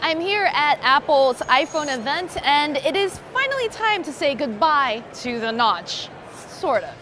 I'm here at Apple's iPhone event, and it is finally time to say goodbye to the notch. Sort of.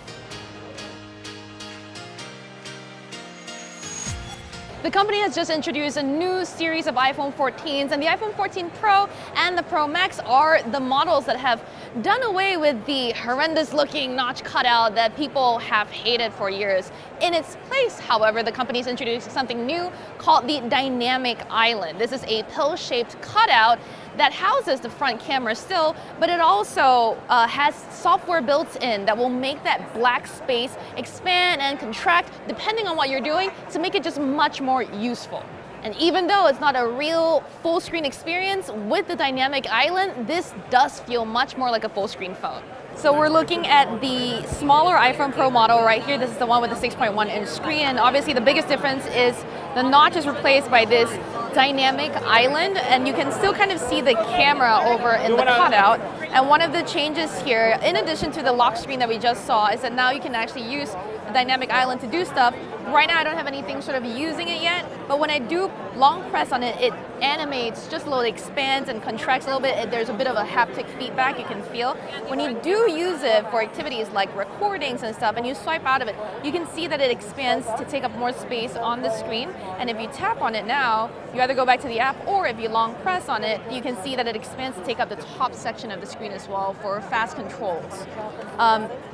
The company has just introduced a new series of iPhone 14s, and the iPhone 14 Pro and the Pro Max are the models that have done away with the horrendous looking notch cutout that people have hated for years. In its place, however, the company's introduced something new called the Dynamic Island. This is a pill-shaped cutout that houses the front camera still, but it also has software built in that will make that black space expand and contract depending on what you're doing to make it just much more useful. And even though it's not a real full screen experience, with the Dynamic Island, this does feel much more like a full screen phone. So we're looking at the smaller iPhone Pro model right here. This is the one with the 6.1-inch screen, and obviously the biggest difference is the notch is replaced by this Dynamic Island, and you can still kind of see the camera over in the cutout. And one of the changes here, in addition to the lock screen that we just saw, is that now you can actually use the Dynamic Island to do stuff. Right now I don't have anything sort of using it yet, but when I do long press on it, it animates just a little, it expands and contracts a little bit. There's a bit of a haptic feedback you can feel. When you do use it for activities like recordings and stuff, and you swipe out of it, you can see that it expands to take up more space on the screen. And if you tap on it now, you either go back to the app, or if you long press on it, you can see that it expands to take up the top section of the screen as well for fast controls.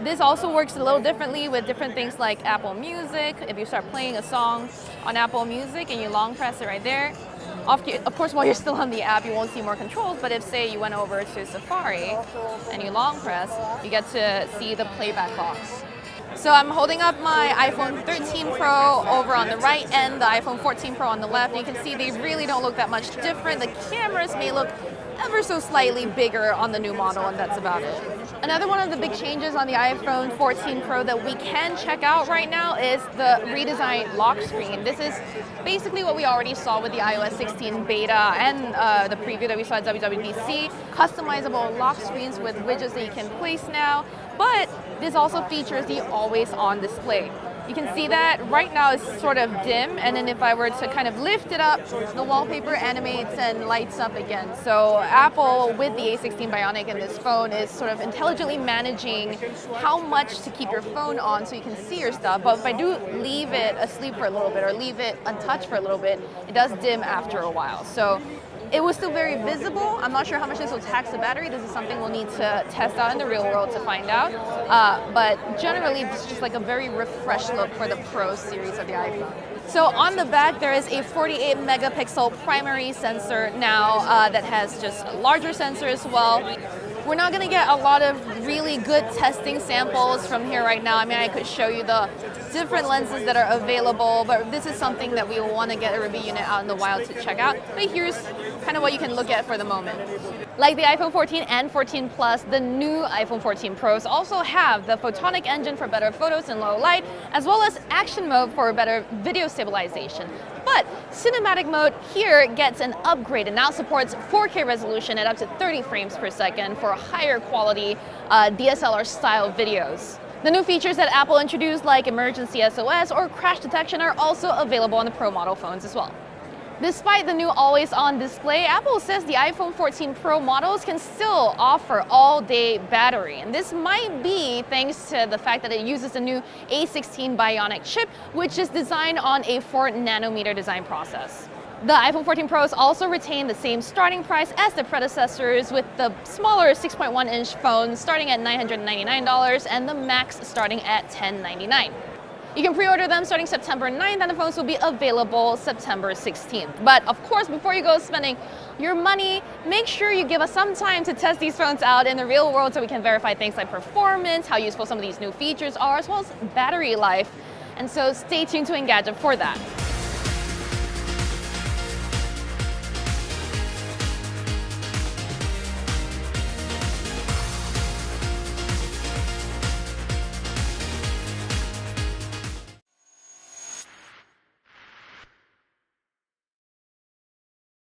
This also works a little differently with different things like Apple Music. If you start playing a song on Apple Music and you long press it right there, of course, while you're still on the app, you won't see more controls, but if, say, you went over to Safari and you long press, you get to see the playback box. So I'm holding up my iPhone 13 Pro over on the right and the iPhone 14 Pro on the left. You can see they really don't look that much different. The cameras may look ever so slightly bigger on the new model, and that's about it. Another one of the big changes on the iPhone 14 Pro that we can check out right now is the redesigned lock screen. This is basically what we already saw with the iOS 16 beta and the preview that we saw at WWDC. Customizable lock screens with widgets that you can place now, but this also features the always-on display. You can see that right now it's sort of dim, and then if I were to kind of lift it up, the wallpaper animates and lights up again. So Apple, with the A16 Bionic in this phone, is sort of intelligently managing how much to keep your phone on so you can see your stuff. But if I do leave it asleep for a little bit or leave it untouched for a little bit, it does dim after a while. So it was still very visible. I'm not sure how much this will tax the battery. This is something we'll need to test out in the real world to find out. But generally, it's just like a very refreshed look for the Pro series of the iPhone. So on the back, there is a 48 megapixel primary sensor now that has just a larger sensor as well. We're not going to get a lot of really good testing samples from here right now. I mean, I could show you the different lenses that are available, but this is something that we will want to get a review unit out in the wild to check out. But here's kind of what you can look at for the moment. Like the iPhone 14 and 14 Plus, the new iPhone 14 Pros also have the photonic engine for better photos in low light, as well as action mode for better video stabilization. But cinematic mode here gets an upgrade and now supports 4K resolution at up to 30 frames per second for higher quality DSLR style videos. The new features that Apple introduced, like emergency SOS or crash detection, are also available on the Pro model phones as well. Despite the new always-on display, Apple says the iPhone 14 Pro models can still offer all-day battery. And this might be thanks to the fact that it uses the new A16 Bionic chip, which is designed on a 4-nanometer design process. The iPhone 14 Pros also retain the same starting price as the predecessors, with the smaller 6.1-inch phone starting at $999 and the Max starting at $1,099. You can pre-order them starting September 9th, and the phones will be available September 16th. But of course, before you go spending your money, make sure you give us some time to test these phones out in the real world so we can verify things like performance, how useful some of these new features are, as well as battery life. And so stay tuned to Engadget for that.